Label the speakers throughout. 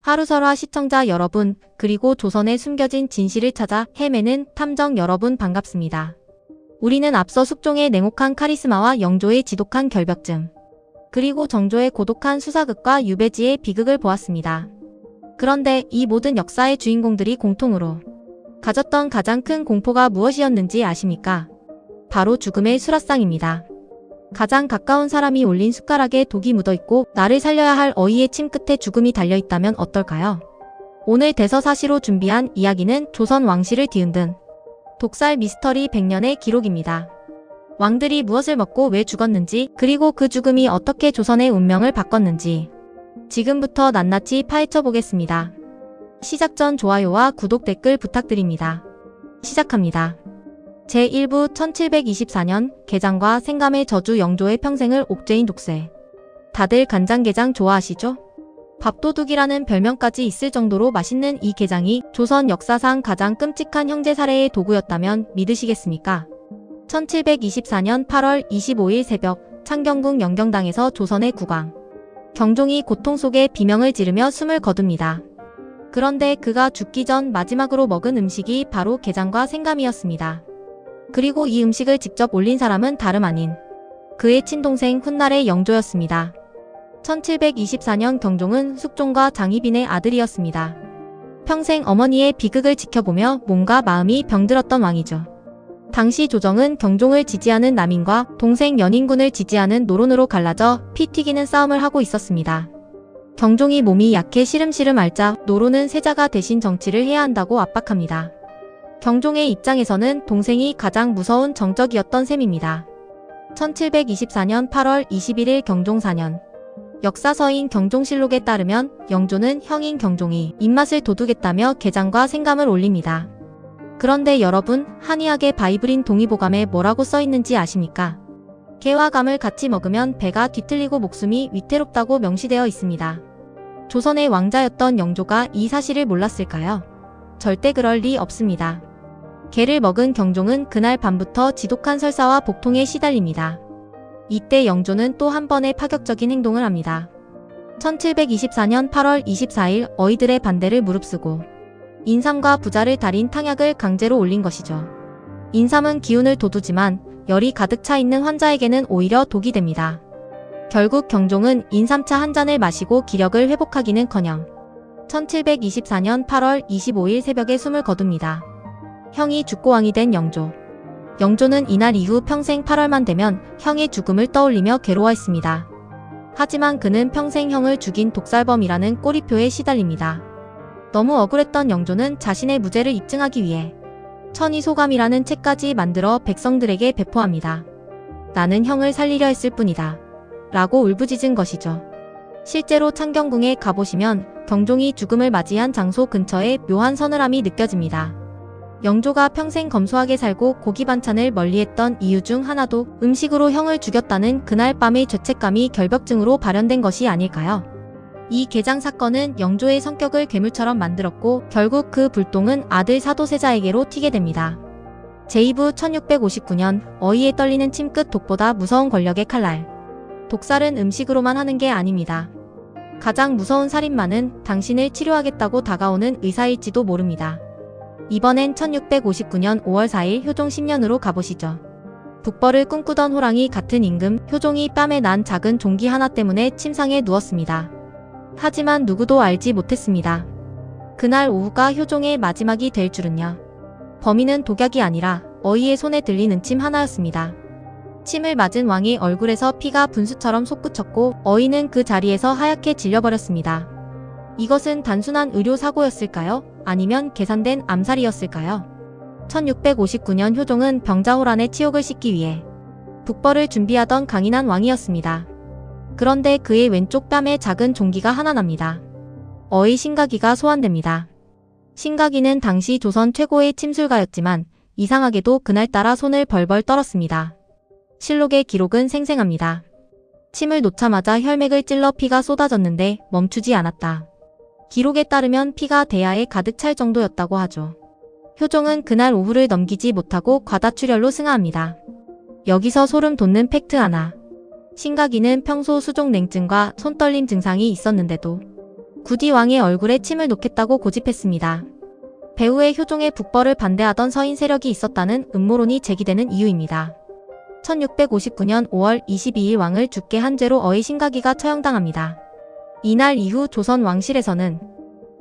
Speaker 1: 하루설화 시청자 여러분, 그리고 조선의 숨겨진 진실을 찾아 헤매는 탐정 여러분 반갑습니다. 우리는 앞서 숙종의 냉혹한 카리스마와 영조의 지독한 결벽증, 그리고 정조의 고독한 수사극과 유배지의 비극을 보았습니다. 그런데 이 모든 역사의 주인공들이 공통으로 가졌던 가장 큰 공포가 무엇이었는지 아십니까? 바로 죽음의 수라상입니다. 가장 가까운 사람이 올린 숟가락에 독이 묻어있고 나를 살려야 할 어이의 침끝에 죽음이 달려있다면 어떨까요? 오늘 대서사시로 준비한 이야기는 조선 왕실을 뒤흔든 독살 미스터리 100년의 기록입니다. 왕들이 무엇을 먹고 왜 죽었는지, 그리고 그 죽음이 어떻게 조선의 운명을 바꿨는지 지금부터 낱낱이 파헤쳐 보겠습니다. 시작 전 좋아요와 구독 댓글 부탁드립니다. 시작합니다. 제1부 1724년 개장과 생감의 저주. 영조의 평생을 옥죄인 독세. 다들 간장게장 좋아하시죠? 밥도둑이라는 별명까지 있을 정도로 맛있는 이 게장이 조선 역사상 가장 끔찍한 형제살해의 도구였다면 믿으시겠습니까? 1724년 8월 25일 새벽 창경궁 영경당에서 조선의 국왕 경종이 고통 속에 비명을 지르며 숨을 거둡니다. 그런데 그가 죽기 전 마지막으로 먹은 음식이 바로 게장과 생감이었습니다. 그리고 이 음식을 직접 올린 사람은 다름 아닌 그의 친동생 훗날의 영조였습니다. 1724년 경종은 숙종과 장희빈의 아들이었습니다. 평생 어머니의 비극을 지켜보며 몸과 마음이 병들었던 왕이죠. 당시 조정은 경종을 지지하는 남인과 동생 연인군을 지지하는 노론으로 갈라져 피 튀기는 싸움을 하고 있었습니다. 경종이 몸이 약해 시름시름 앓자 노론은 세자가 대신 정치를 해야 한다고 압박합니다. 경종의 입장에서는 동생이 가장 무서운 정적이었던 셈입니다. 1724년 8월 21일 경종 4년 역사서인 경종실록에 따르면 영조는 형인 경종이 입맛을 돋우겠다며 게장과 생감을 올립니다. 그런데 여러분, 한의학의 바이블인 동의보감에 뭐라고 써있는지 아십니까? 게와 감을 같이 먹으면 배가 뒤틀리고 목숨이 위태롭다고 명시되어 있습니다. 조선의 왕자였던 영조가 이 사실을 몰랐을까요? 절대 그럴 리 없습니다. 게를 먹은 경종은 그날 밤부터 지독한 설사와 복통에 시달립니다. 이때 영조는 또 한 번의 파격적인 행동을 합니다. 1724년 8월 24일 어이들의 반대를 무릅쓰고 인삼과 부자를 달인 탕약을 강제로 올린 것이죠. 인삼은 기운을 돋우지만 열이 가득 차 있는 환자에게는 오히려 독이 됩니다. 결국 경종은 인삼차 한 잔을 마시고 기력을 회복하기는커녕 1724년 8월 25일 새벽에 숨을 거둡니다. 형이 죽고 왕이 된 영조. 영조는 이날 이후 평생 8월만 되면 형의 죽음을 떠올리며 괴로워했습니다. 하지만 그는 평생 형을 죽인 독살범이라는 꼬리표에 시달립니다. 너무 억울했던 영조는 자신의 무죄를 입증하기 위해 천의소감이라는 책까지 만들어 백성들에게 배포합니다. 나는 형을 살리려 했을 뿐이다 라고 울부짖은 것이죠. 실제로 창경궁에 가보시면 경종이 죽음을 맞이한 장소 근처에 묘한 서늘함이 느껴집니다. 영조가 평생 검소하게 살고 고기 반찬을 멀리했던 이유 중 하나도 음식으로 형을 죽였다는 그날 밤의 죄책감이 결벽증으로 발현된 것이 아닐까요? 이 게장 사건은 영조의 성격을 괴물처럼 만들었고 결국 그 불똥은 아들 사도세자에게로 튀게 됩니다. 제2부 1659년 어이에 떨리는 침끝. 독보다 무서운 권력의 칼날. 독살은 음식으로만 하는 게 아닙니다. 가장 무서운 살인마는 당신을 치료하겠다고 다가오는 의사일지도 모릅니다. 이번엔 1659년 5월 4일 효종 10년으로 가보시죠. 북벌을 꿈꾸던 호랑이 같은 임금 효종이 뺨에 난 작은 종기 하나 때문에 침상에 누웠습니다. 하지만 누구도 알지 못했습니다. 그날 오후가 효종의 마지막이 될 줄은요. 범인은 독약이 아니라 어이의 손에 들린 은침 하나였습니다. 침을 맞은 왕의 얼굴에서 피가 분수처럼 솟구쳤고 어이는 그 자리에서 하얗게 질려버렸습니다. 이것은 단순한 의료사고였을까요? 아니면 계산된 암살이었을까요? 1659년 효종은 병자호란의 치욕을 씻기 위해 북벌을 준비하던 강인한 왕이었습니다. 그런데 그의 왼쪽 뺨에 작은 종기가 하나 납니다. 어이 신가기가 소환됩니다. 신가기는 당시 조선 최고의 침술가였지만 이상하게도 그날따라 손을 벌벌 떨었습니다. 실록의 기록은 생생합니다. 침을 놓자마자 혈맥을 찔러 피가 쏟아졌는데 멈추지 않았다. 기록에 따르면 피가 대야에 가득 찰 정도였다고 하죠. 효종은 그날 오후를 넘기지 못하고 과다출혈로 승하합니다. 여기서 소름 돋는 팩트 하나. 신가기는 평소 수족냉증과 손떨림 증상이 있었는데도 굳이 왕의 얼굴에 침을 놓겠다고 고집했습니다. 배후의 효종의 북벌을 반대하던 서인 세력이 있었다는 음모론이 제기되는 이유입니다. 1659년 5월 22일 왕을 죽게 한 죄로 어의 신가기가 처형당합니다. 이날 이후 조선 왕실에서는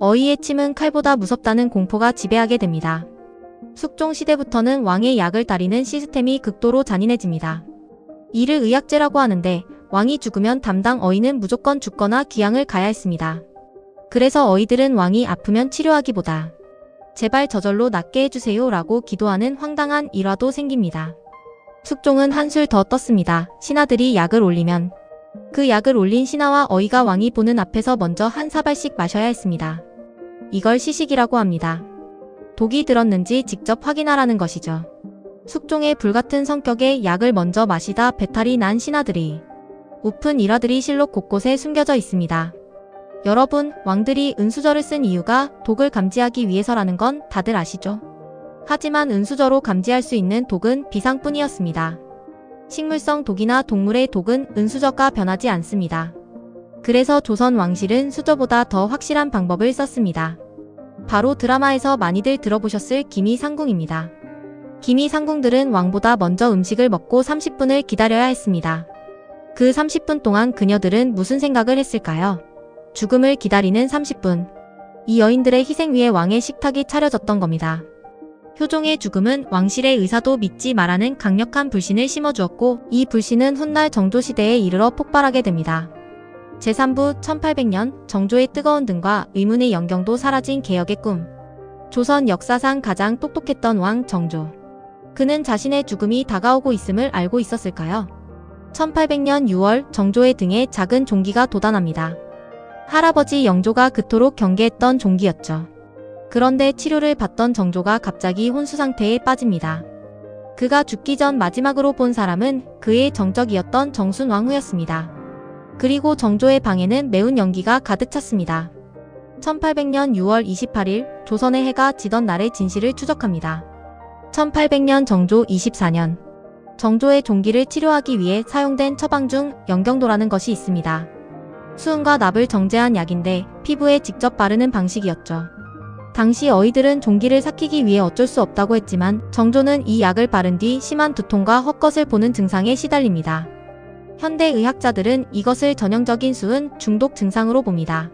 Speaker 1: 어의의 침은 칼보다 무섭다는 공포가 지배하게 됩니다. 숙종 시대부터는 왕의 약을 따리는 시스템이 극도로 잔인해집니다. 이를 의약제라고 하는데 왕이 죽으면 담당 어의는 무조건 죽거나 귀양을 가야 했습니다. 그래서 어의들은 왕이 아프면 치료하기보다 제발 저절로 낫게 해주세요 라고 기도하는 황당한 일화도 생깁니다. 숙종은 한술 더 떴습니다. 신하들이 약을 올리면 그 약을 올린 신하와 어의가 왕이 보는 앞에서 먼저 한 사발씩 마셔야 했습니다. 이걸 시식이라고 합니다. 독이 들었는지 직접 확인하라는 것이죠. 숙종의 불같은 성격에 약을 먼저 마시다 배탈이 난 신하들이 우픈 일화들이 실록 곳곳에 숨겨져 있습니다. 여러분, 왕들이 은수저를 쓴 이유가 독을 감지하기 위해서라는 건 다들 아시죠? 하지만 은수저로 감지할 수 있는 독은 비상뿐이었습니다. 식물성 독이나 동물의 독은 은수저가 변하지 않습니다. 그래서 조선 왕실은 수저보다 더 확실한 방법을 썼습니다. 바로 드라마에서 많이들 들어보셨을 기미상궁입니다. 기미상궁들은 왕보다 먼저 음식을 먹고 30분을 기다려야 했습니다. 그 30분 동안 그녀들은 무슨 생각을 했을까요? 죽음을 기다리는 30분. 이 여인들의 희생 위에 왕의 식탁이 차려졌던 겁니다. 효종의 죽음은 왕실의 의사도 믿지 말라는 강력한 불신을 심어주었고 이 불신은 훗날 정조시대에 이르러 폭발하게 됩니다. 제3부 1800년 정조의 뜨거운 등과 의문의 영경도 사라진 개혁의 꿈. 조선 역사상 가장 똑똑했던 왕 정조. 그는 자신의 죽음이 다가오고 있음을 알고 있었을까요? 1800년 6월 정조의 등에 작은 종기가 돋아납니다. 할아버지 영조가 그토록 경계했던 종기였죠. 그런데 치료를 받던 정조가 갑자기 혼수 상태에 빠집니다. 그가 죽기 전 마지막으로 본 사람은 그의 정적이었던 정순왕후였습니다. 그리고 정조의 방에는 매운 연기가 가득 찼습니다. 1800년 6월 28일 조선의 해가 지던 날의 진실을 추적합니다. 1800년 정조 24년 정조의 종기를 치료하기 위해 사용된 처방 중 영경도라는 것이 있습니다. 수은과 납을 정제한 약인데 피부에 직접 바르는 방식이었죠. 당시 어이들은 종기를 삭히기 위해 어쩔 수 없다고 했지만 정조는 이 약을 바른 뒤 심한 두통과 헛것을 보는 증상에 시달립니다. 현대 의학자들은 이것을 전형적인 수은 중독 증상으로 봅니다.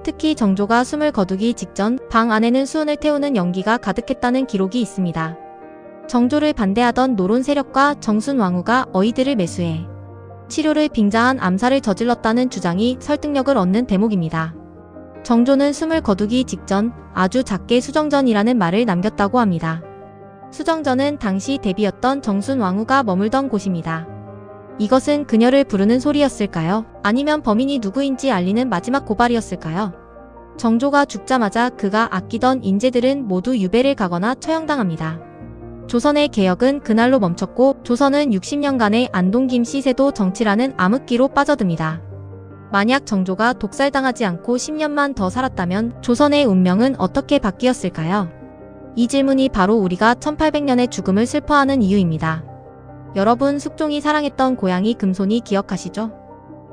Speaker 1: 특히 정조가 숨을 거두기 직전 방 안에는 수은을 태우는 연기가 가득했다는 기록이 있습니다. 정조를 반대하던 노론 세력과 정순왕후가 어이들을 매수해 치료를 빙자한 암살을 저질렀다는 주장이 설득력을 얻는 대목입니다. 정조는 숨을 거두기 직전 아주 작게 수정전이라는 말을 남겼다고 합니다. 수정전은 당시 대비였던 정순왕후가 머물던 곳입니다. 이것은 그녀를 부르는 소리였을까요? 아니면 범인이 누구인지 알리는 마지막 고발이었을까요? 정조가 죽자마자 그가 아끼던 인재들은 모두 유배를 가거나 처형당합니다. 조선의 개혁은 그날로 멈췄고 조선은 60년간의 안동 김씨 세도 정치라는 암흑기로 빠져듭니다. 만약 정조가 독살당하지 않고 10년만 더 살았다면 조선의 운명은 어떻게 바뀌었을까요? 이 질문이 바로 우리가 1800년의 죽음을 슬퍼하는 이유입니다. 여러분, 숙종이 사랑했던 고양이 금손이 기억하시죠?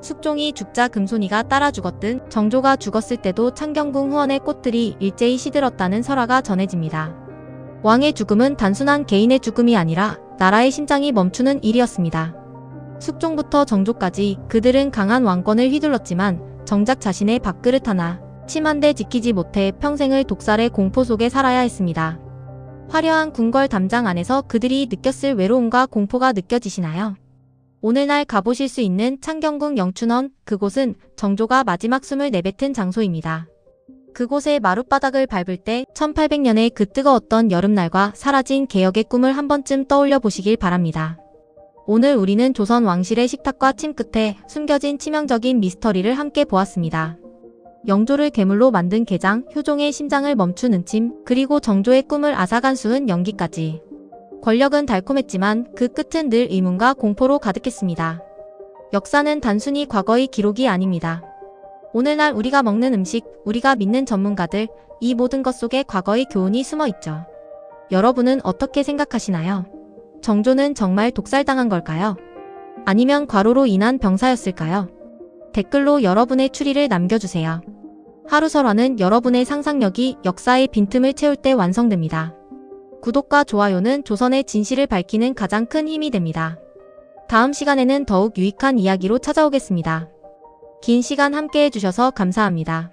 Speaker 1: 숙종이 죽자 금손이가 따라 죽었든 정조가 죽었을 때도 창경궁 후원의 꽃들이 일제히 시들었다는 설화가 전해집니다. 왕의 죽음은 단순한 개인의 죽음이 아니라 나라의 심장이 멈추는 일이었습니다. 숙종부터 정조까지 그들은 강한 왕권을 휘둘렀지만 정작 자신의 밥그릇 하나, 침 한 대 지키지 못해 평생을 독살의 공포 속에 살아야 했습니다. 화려한 궁궐 담장 안에서 그들이 느꼈을 외로움과 공포가 느껴지시나요? 오늘날 가보실 수 있는 창경궁 영춘원, 그곳은 정조가 마지막 숨을 내뱉은 장소입니다. 그곳의 마룻바닥을 밟을 때 1800년의 그 뜨거웠던 여름날과 사라진 개혁의 꿈을 한 번쯤 떠올려 보시길 바랍니다. 오늘 우리는 조선 왕실의 식탁과 침 끝에 숨겨진 치명적인 미스터리를 함께 보았습니다. 영조를 괴물로 만든 개장, 효종의 심장을 멈춘 은침, 그리고 정조의 꿈을 앗아간 수은 연기까지. 권력은 달콤했지만 그 끝은 늘 의문과 공포로 가득했습니다. 역사는 단순히 과거의 기록이 아닙니다. 오늘날 우리가 먹는 음식, 우리가 믿는 전문가들, 이 모든 것 속에 과거의 교훈이 숨어 있죠. 여러분은 어떻게 생각하시나요? 정조는 정말 독살당한 걸까요? 아니면 과로로 인한 병사였을까요? 댓글로 여러분의 추리를 남겨주세요. 하루설화는 여러분의 상상력이 역사의 빈틈을 채울 때 완성됩니다. 구독과 좋아요는 조선의 진실을 밝히는 가장 큰 힘이 됩니다. 다음 시간에는 더욱 유익한 이야기로 찾아오겠습니다. 긴 시간 함께 해주셔서 감사합니다.